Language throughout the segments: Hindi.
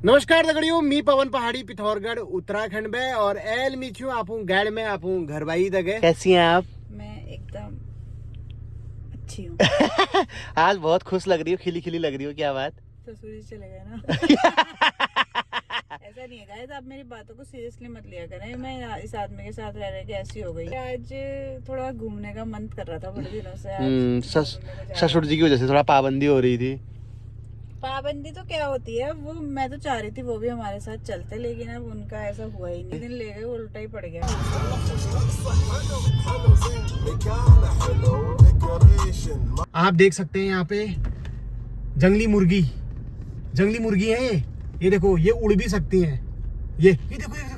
नमस्कार दगड़ियों, मी पवन पहाड़ी पिथौरगढ़ उत्तराखंड में और एल मीचू आपू गैड में आपू घर बाई दगे। कैसी हैं आप? मैं एकदम अच्छी हूँ। आज बहुत खुश लग रही हो, खिली खिली लग रही हो। क्या बात? ससुरी चले गए ना। ऐसा नहीं है गाइस, आप मेरी बातों को सीरियसली मत लिया करें। मैं इस आदमी के साथ रह रहे के ऐसी हो गई। आज थोड़ा घूमने का मन कर रहा था बड़े दिनों से। ससुर जी की वजह से थोड़ा पाबंदी हो रही थी। पाबंदी तो क्या होती है, वो मैं तो चाह रही थी वो भी हमारे साथ चलते, लेकिन अब उनका ऐसा हुआ ही नहीं। दिन ले गए, उल्टा ही पड़ गया। आप देख सकते हैं यहाँ पे जंगली मुर्गी है ये देखो, ये उड़ भी सकती हैं। ये देखो।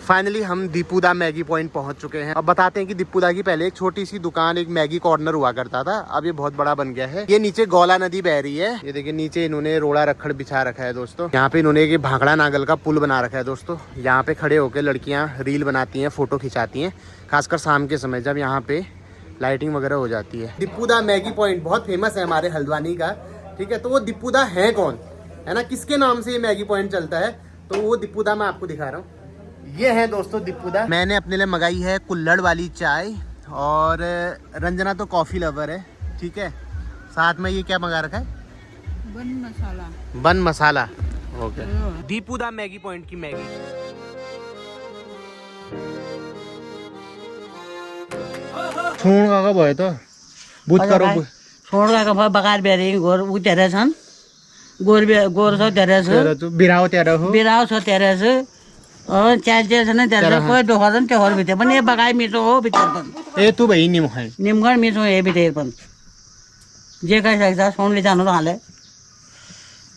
फाइनली हम दीपूदा मैगी पॉइंट पहुंच चुके हैं। अब बताते हैं कि दीपूदा की पहले एक छोटी सी दुकान, एक मैगी कॉर्नर हुआ करता था, अब ये बहुत बड़ा बन गया है। ये नीचे गौला नदी बह रही है। ये देखिए नीचे इन्होंने रोड़ा रखड़ बिछा रखा है दोस्तों। यहाँ पे इन्होंने एक भांगड़ा नागल का पुल बना रखा है दोस्तों। यहाँ पे खड़े होकर लड़कियां रील बनाती हैं, फोटो खिंचाती हैं, खासकर शाम के समय जब यहाँ पे लाइटिंग वगैरह हो जाती है। दीपूदा मैगी पॉइंट बहुत फेमस है हमारे हल्द्वानी का, ठीक है। तो वो दीपूदा है कौन, है ना, किसके नाम से ये मैगी पॉइंट चलता है, तो वो दीपूदा मैं आपको दिखा रहा हूँ। ये है दोस्तों दीपूदा। मैंने अपने लिए मंगाई है कुल्हड़ वाली चाय, और रंजना तो कॉफी लवर है, ठीक है। साथ में ये क्या मंगा रखा है? बन मसाला। ओके। दीपूदा मैगी पॉइंट की मैगी। छोड़ का भयो तो बुत करो छोड़ का बगार बेरी गोर उ तेरे छन् गोर छ तेरे छ बिराओ तेरा हो बिराओ छ तेरे छ चाल छैन तेरे कोही दोखन त्योहर भित्र पनि ए बगाई मिठो हो भित्र पनि ए तू भाई निम खाए निमगढ मिठो ए भित्र पनि जे खाइसकेको छ सोनले जानु हाले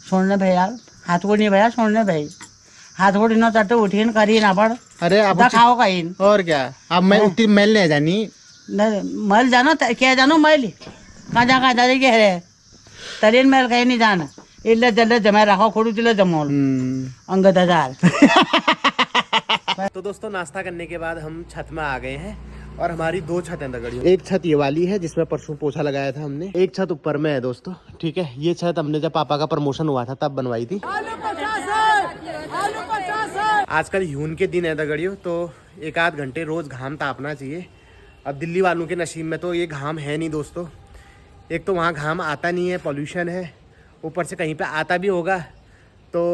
सोनले भैया हाथ गोड़ी भैया सोनले भाई हाथ गोड़ी न चट्टे उठिन करी ना पड़। अरे अब खाओ कहीं और क्या, अब मैं उतनी मैल नहीं जानी मैल जानो क्या जानो मैल कहाँ जाने के है तरीन मैल कहीं नहीं जाना इल्ले जल्ले जमा रखो खोड़ू चिल्ले जमोल अंग हजार। तो दोस्तों नाश्ता करने के बाद हम छत में आ गए हैं और हमारी दो छतें दगड़ी। एक छत ये वाली है जिसमें परसों पोछा लगाया था हमने, एक छत ऊपर में है दोस्तों, ठीक है। ये छत हमने जब पापा का प्रमोशन हुआ था तब बनवाई थी। आजकल ह्यून के दिन है दगड़ियों, तो एक आध घंटे रोज घाम तापना चाहिए। अब दिल्ली वालों के नसीब में तो ये घाम है नहीं दोस्तों। एक तो वहाँ घाम आता नहीं है, पॉल्यूशन है, ऊपर से कहीं पे आता भी होगा तो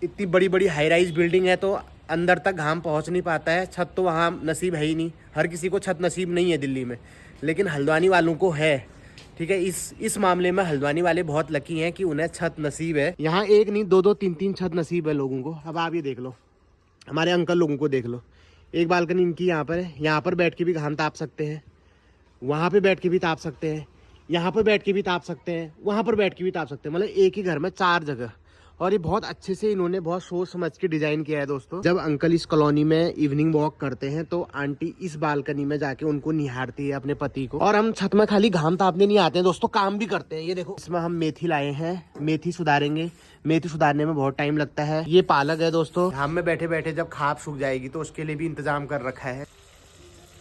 इतनी बड़ी बड़ी हाई राइज बिल्डिंग है तो अंदर तक घाम पहुँच नहीं पाता है। छत तो वहाँ नसीब है ही नहीं, हर किसी को छत नसीब नहीं है दिल्ली में, लेकिन हल्द्वानी वालों को है, ठीक है। इस मामले में हल्द्वानी वाले बहुत लकी हैं कि उन्हें छत नसीब है। यहाँ एक नहीं दो दो तीन तीन छत नसीब है लोगों को। अब आप ये देख लो, हमारे अंकल लोगों को देख लो, एक बालकनी इनकी यहाँ पर है, यहाँ पर बैठ के भी घाम ताप सकते हैं, वहाँ पे बैठ के भी ताप सकते हैं, यहाँ पर बैठ के भी ताप सकते हैं, वहाँ पर बैठ के भी ताप सकते हैं, मतलब एक ही घर में 4 जगह। और ये बहुत अच्छे से इन्होंने बहुत सोच समझ के डिजाइन किया है दोस्तों। जब अंकल इस कॉलोनी में इवनिंग वॉक करते हैं तो आंटी इस बालकनी में जाके उनको निहारती है अपने पति को। और हम छत में खाली घाम तापने नहीं आते हैं दोस्तों, काम भी करते हैं। ये देखो इसमें हम मेथी लाए हैं, मेथी सुधारेंगे। मेथी सुधारने में बहुत टाइम लगता है। ये पालक है दोस्तों, घाम में बैठे बैठे जब खाप सूख जाएगी तो उसके लिए भी इंतजाम कर रखा है।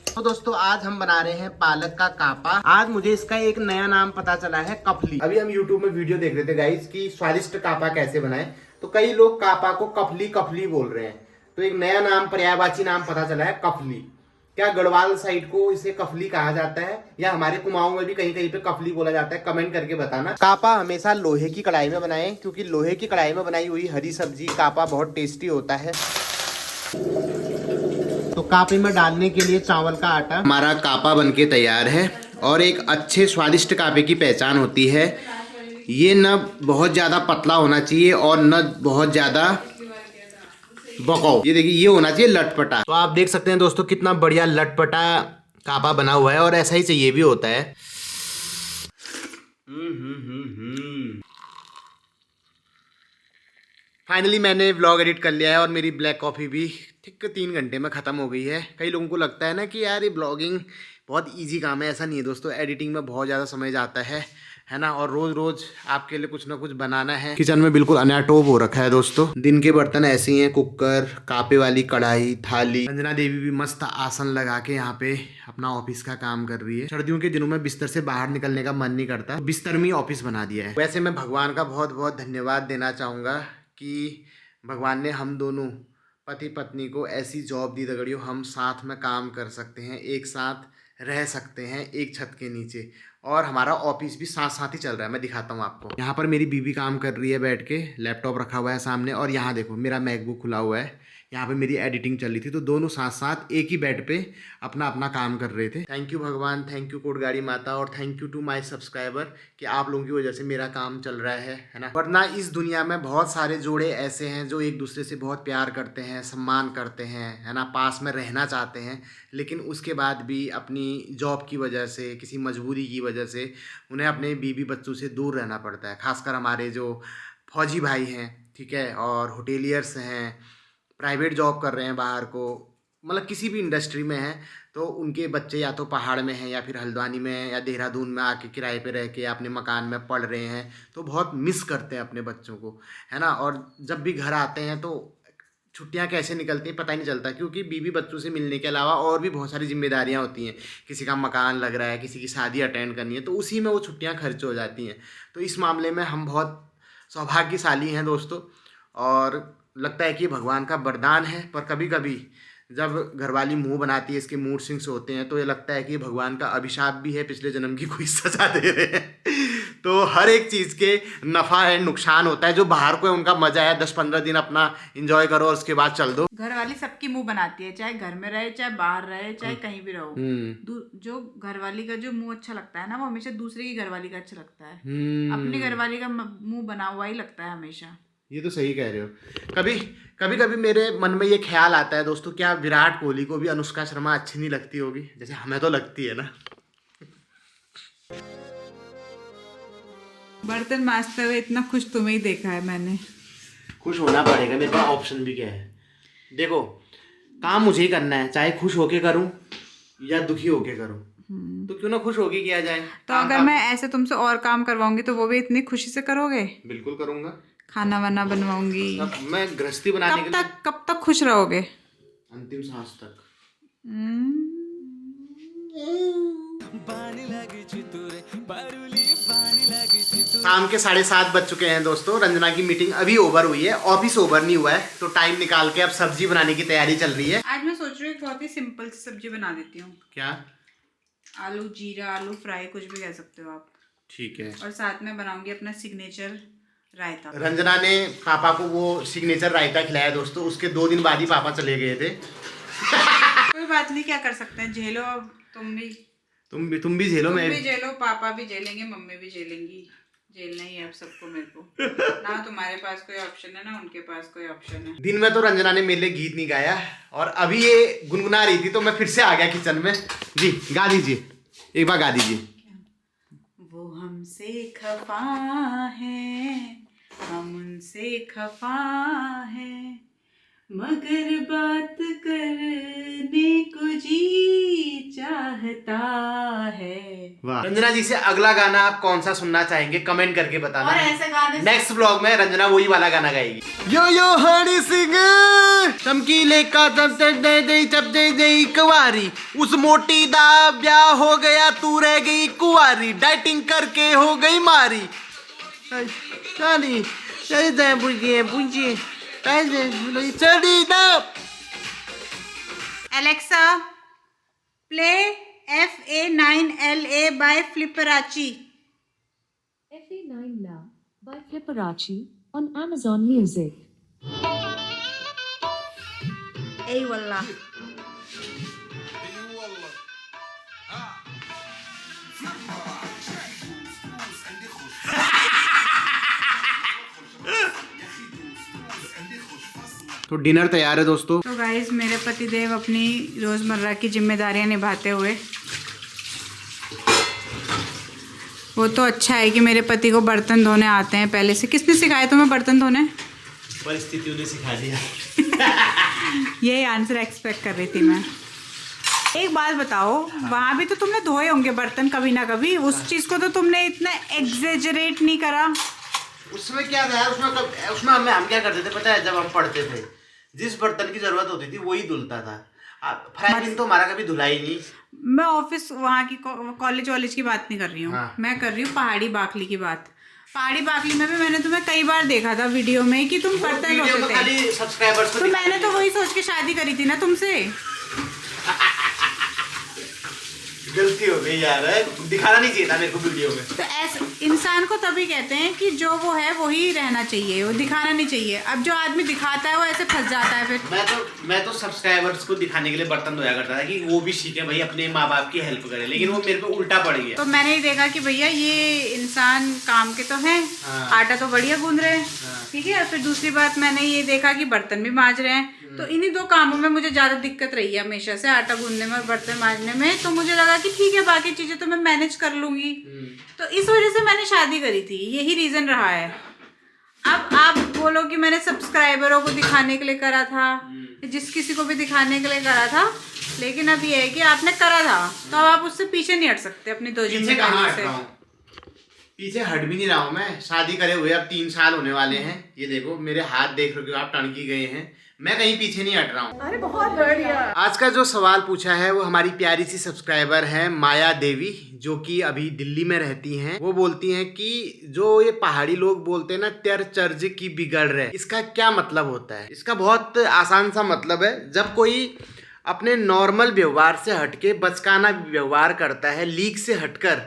तो दोस्तों आज हम बना रहे हैं पालक का कापा। आज मुझे इसका एक नया नाम पता चला है, कफली। अभी हम YouTube में वीडियो देख रहे थे गाइस कि स्वादिष्ट कापा कैसे बनाएं, तो कई लोग कापा को कफली बोल रहे हैं, तो एक नया नाम पर्यायवाची नाम पता चला है, कफली। क्या गढ़वाल साइड को इसे कफली कहा जाता है या हमारे कुमाऊं में भी कहीं कहीं पे कफली बोला जाता है, कमेंट करके बताना। कापा हमेशा लोहे की कढ़ाई में बनाएं, क्योंकि लोहे की कढ़ाई में बनाई हुई हरी सब्जी कापा बहुत टेस्टी होता है। तो कापे में डालने के लिए चावल का आटा। हमारा कापा बनके तैयार है। और एक अच्छे स्वादिष्ट कापे की पहचान होती है, ये न बहुत ज़्यादा पतला होना चाहिए और न बहुत ज़्यादा बकाऊ। ये देखिए ये होना चाहिए लटपटा। तो आप देख सकते हैं दोस्तों कितना बढ़िया लटपटा कापा बना हुआ है, और ऐसा ही चाहिए भी होता है। फाइनली मैंने व्लॉग एडिट कर लिया है और मेरी ब्लैक कॉफ़ी भी ठीक 3 घंटे में ख़त्म हो गई है। कई लोगों को लगता है ना कि यार ये ब्लॉगिंग बहुत इजी काम है, ऐसा नहीं है दोस्तों। एडिटिंग में बहुत ज़्यादा समय जाता है ना, और रोज़ रोज़ आपके लिए कुछ ना कुछ बनाना है। किचन में बिल्कुल अनाटोप हो रखा है दोस्तों। दिन के बर्तन ऐसे ही हैं, कुकर, कापे वाली कढ़ाई, थाली। अंजना देवी भी मस्त आसन लगा के यहाँ पे अपना ऑफिस का काम कर रही है। सर्दियों के दिनों में बिस्तर से बाहर निकलने का मन नहीं करता, बिस्तर में ऑफिस बना दिया है। वैसे मैं भगवान का बहुत बहुत धन्यवाद देना चाहूँगा कि भगवान ने हम दोनों पति पत्नी को ऐसी जॉब दी दगड़ियों, हम साथ में काम कर सकते हैं, एक साथ रह सकते हैं एक छत के नीचे, और हमारा ऑफिस भी साथ साथ ही चल रहा है। मैं दिखाता हूँ आपको। यहाँ पर मेरी बीवी काम कर रही है बैठ के, लैपटॉप रखा हुआ है सामने, और यहाँ देखो मेरा मैकबुक खुला हुआ है, यहाँ पे मेरी एडिटिंग चल रही थी। तो दोनों साथ साथ एक ही बेड पे अपना अपना काम कर रहे थे। थैंक यू भगवान, थैंक यू कोटगाड़ी माता, और thank you to my subscriber कि आप लोगों की वजह से मेरा काम चल रहा है ना। वरना इस दुनिया में बहुत सारे जोड़े ऐसे हैं जो एक दूसरे से बहुत प्यार करते हैं, सम्मान करते हैं, है ना, पास में रहना चाहते हैं, लेकिन उसके बाद भी अपनी जॉब की वजह से, किसी मजबूरी की वजह से उन्हें अपने बीवी बच्चों से दूर रहना पड़ता है। खासकर हमारे जो फौजी भाई हैं, ठीक है, और होटेलियर्स हैं, प्राइवेट जॉब कर रहे हैं बाहर को, मतलब किसी भी इंडस्ट्री में हैं, तो उनके बच्चे या तो पहाड़ में हैं या फिर हल्द्वानी में या देहरादून में आके किराए पे रह के अपने मकान में पढ़ रहे हैं, तो बहुत मिस करते हैं अपने बच्चों को, है ना। और जब भी घर आते हैं तो छुट्टियां कैसे निकलती हैं पता ही नहीं चलता, क्योंकि बीवी बच्चों से मिलने के अलावा और भी बहुत सारी जिम्मेदारियां होती हैं। किसी का मकान लग रहा है, किसी की शादी अटेंड करनी है, तो उसी में वो छुट्टियां खर्च हो जाती हैं। तो इस मामले में हम बहुत सौभाग्यशाली हैं दोस्तों, और लगता है कि भगवान का वरदान है। पर कभी कभी जब घरवाली मुंह बनाती है, इसके मूड स्विंग्स होते हैं, तो ये लगता है कि भगवान का अभिशाप भी है, पिछले जन्म की कोई सजा दे रहे हैं। तो हर एक चीज़ के नफ़ा है, नुकसान होता है। जो बाहर को है उनका मज़ा है, 10-15 दिन अपना इंजॉय करो और उसके बाद चल दो। घर वाली सबकी मुंह बनाती है, चाहे घर में रहे, चाहे बाहर रहे, चाहे कहीं भी रहो। जो घरवाली का जो मुंह अच्छा लगता है ना, वो हमेशा दूसरे की घरवाली का अच्छा लगता है। अपनी घरवाली का मुंह बना हुआ ही लगता है हमेशा। ये तो सही कह रहे हो। कभी मेरे मन में ये ख्याल आता है दोस्तों, क्या विराट कोहली को भी अनुष्का शर्मा अच्छी नहीं लगती होगी, जैसे हमें तो लगती है ना। बर्तन मांजते हुए इतना खुश तुम्हें ही देखा है मैंने। खुश होना पड़ेगा, मेरे पास ऑप्शन भी क्या है। देखो, काम मुझे ही करना है, चाहे खुश होके करूं या दुखी होके करूं, तो क्यों ना खुश होके किया जाए। तो अगर मैं ऐसे तुमसे और काम करवाऊंगी तो वो भी इतनी खुशी से करोगे? बिल्कुल करूंगा। खाना वाना बनवाऊंगी। मैं गृहस्थी बनाने के लिए कब तक खुश रहोगे? अंतिम सांस तक। शाम के 7:30 बज चुके हैं दोस्तों। रंजना की मीटिंग अभी ओवर हुई है, ऑफिस ओवर नहीं हुआ है, तो टाइम निकाल के अब सब्जी बनाने की तैयारी चल रही है। आज मैं सोच रही हूँ एक बहुत ही सिंपल सी सब्जी बना देती हूँ। क्या? आलू जीरा, आलू फ्राई, कुछ भी कह सकते हो आप। ठीक है। और साथ में बनाऊंगी अपना सिग्नेचर रायता। रंजना ने पापा को वो सिग्नेचर रायता खिलाया दोस्तों, उसके 2 दिन बाद ही पापा चले गए थे। कोई बात नहीं, क्या कर सकते हैं, झेलो। अब तुम भी झेलो, मैं भी झेलो, पापा भी झेलेंगे, मम्मी भी झेलेंगी। झेलना ही है अब सबको मेरे को। ना तुम्हारे पास कोई ऑप्शन है, ना उनके पास कोई ऑप्शन है। दिन में तो रंजना ने मेरे लिए गीत नहीं गाया, और अभी ये गुनगुना रही थी तो मैं फिर से आ गया किचन में। जी गा दीजिए, एक बार गा दीजिए। वो हमसे खफा है, हम उनसे खफा है, मगर बात करने को जी चाहता है। वाह। रंजना जी से अगला गाना आप कौन सा सुनना चाहेंगे कमेंट करके बताना। और ऐसे गाने नेक्स्ट व्लॉग में रंजना वही वाला गाना गाएगी। यो यो हनी सिंह चमकीले का चप दे कुंवारी, उस मोटी दा ब्याह हो गया, तू रह गई कुंवारी, डाइटिंग करके हो गई मारी। Alexa play FA9LA by Flipperachi. FA9LA by Flipperachi on Amazon Music. Ey wallah. तो डिनर तैयार है दोस्तों। तो गाइस, मेरे पतिदेव अपनी रोजमर्रा की जिम्मेदारियां निभाते हुए, वो तो अच्छा है कि मेरे पति को बर्तन धोने आते हैं पहले से। किसने सिखाया तुम्हें बर्तन धोने? परिस्थितियों ने सिखा दिया। यही आंसर एक्सपेक्ट कर रही थी मैं। एक बात बताओ, वहां भी तो तुमने धोए होंगे बर्तन कभी ना कभी, उस चीज को तो तुमने इतना एग्जेजरेट नहीं करा। उसमें क्या था यार, उसमें हम क्या करते थे पता है, जब हम पढ़ते थे जिस बर्तन की जरूरत होती थी वही धुलता था। फ्राई पैन तो हमारा कभी धुला ही नहीं। मैं ऑफिस वहाँ की कॉलेज वॉलेज की बात नहीं कर रही हूँ। हाँ। मैं कर रही हूँ पहाड़ी बाखली की बात। पहाड़ी बाकली में भी मैंने तुम्हें कई बार देखा था वीडियो में कि तुम बर्तन धोते थे, सब्सक्राइबर्स तो मैंने तो वही सोच के शादी करी थी ना तुमसे। गलती हो गई यार, दिखाना नहीं चाहिए था मेरे को वीडियो में। तो ऐसे इंसान को तभी कहते हैं कि जो वो है वही रहना चाहिए, वो दिखाना नहीं चाहिए। अब जो आदमी दिखाता है वो ऐसे फंस जाता है फिर। मैं तो सब्सक्राइबर्स को दिखाने के लिए बर्तन धोया करता था कि वो भी सीखे भाई, अपने माँ बाप की हेल्प करे, लेकिन वो मेरे पे उल्टा पड़ गया। तो मैंने ही देखा कि भैया ये इंसान काम के तो हैं, आटा तो बढ़िया गूंद रहे हैं, ठीक है। फिर दूसरी बात मैंने ये देखा कि बर्तन भी मांज रहे हैं, तो इन्हीं दो कामों में मुझे ज्यादा दिक्कत रही है हमेशा से, आटा गूंदने में और बर्तन मांजने में। तो मुझे लगा कि ठीक है बाकी चीजें तो मैं मैनेज कर लूंगी, तो इस वजह से मैंने शादी करी थी, यही रीजन रहा है। अब आप बोलो कि मैंने सब्सक्राइबरों को दिखाने के लिए करा था, जिस किसी को भी दिखाने के लिए करा था, लेकिन अब ये है कि आपने करा था तो अब आप उससे पीछे नहीं हट सकते अपनी दो जिम्मेदारियों से। पीछे हट भी नहीं रहा हूँ मैं, शादी करे हुए अब 3 साल होने वाले हैं। ये देखो मेरे हाथ देख रहे हो आप टणकी गए हैं, मैं कहीं पीछे नहीं हट रहा हूँ। अरे बहुत बढ़िया। आज का जो सवाल पूछा है वो हमारी प्यारी सी सब्सक्राइबर है माया देवी, जो कि अभी दिल्ली में रहती हैं। वो बोलती हैं कि जो ये पहाड़ी लोग बोलते हैं ना त्यर चर्ज की बिगड़ रहे, इसका क्या मतलब होता है। इसका बहुत आसान सा मतलब है, जब कोई अपने नॉर्मल व्यवहार से हटके बचकाना व्यवहार करता है, लीक से हटकर,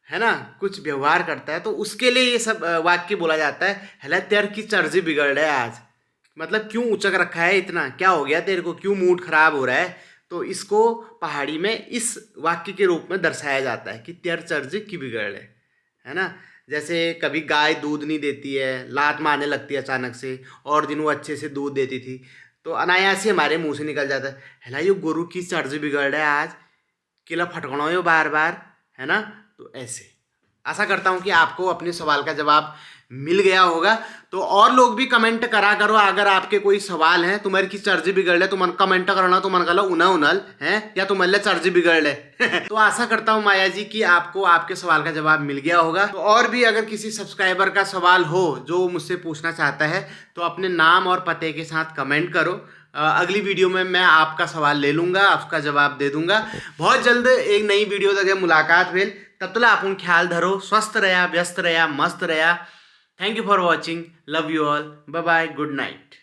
है ना, कुछ व्यवहार करता है, तो उसके लिए ये सब वाक्य बोला जाता है, हेला तेर की चर्जी बिगड़ रहा है आज। मतलब क्यों उचक रखा है इतना, क्या हो गया तेरे को, क्यों मूड खराब हो रहा है। तो इसको पहाड़ी में इस वाक्य के रूप में दर्शाया जाता है कि तेर चर्जी की बिगड़ है ना। जैसे कभी गाय दूध नहीं देती है, लात मारने लगती है अचानक से, और दिन वो अच्छे से दूध देती थी, तो अनायास ही हमारे मुंह से निकल जाता है, हेला ये गुरु की चर्जी बिगड़ रहा है आज, किला फटकना हो बार बार, है ना। तो ऐसे आशा करता हूँ कि आपको अपने सवाल का जवाब मिल गया होगा। तो और लोग भी कमेंट करा करो, अगर आपके कोई सवाल है, तुम्हारी की चर्जी बिगड़ ले, तुम कमेंट करना, तुम कहो उना उनल है या तुम्हारे चर्जी बिगड़ ले। तो आशा करता हूँ माया जी कि आपको आपके सवाल का जवाब मिल गया होगा। तो और भी अगर किसी सब्सक्राइबर का सवाल हो जो मुझसे पूछना चाहता है, तो अपने नाम और पते के साथ कमेंट करो। अगली वीडियो में मैं आपका सवाल ले लूँगा, आपका जवाब दे दूंगा। बहुत जल्द एक नई वीडियो तक मुलाकात भेल, तब तक आप ख्याल धरो, स्वस्थ रहा, व्यस्त रहा, मस्त रहा। Thank you for watching, love you all, bye bye, good night.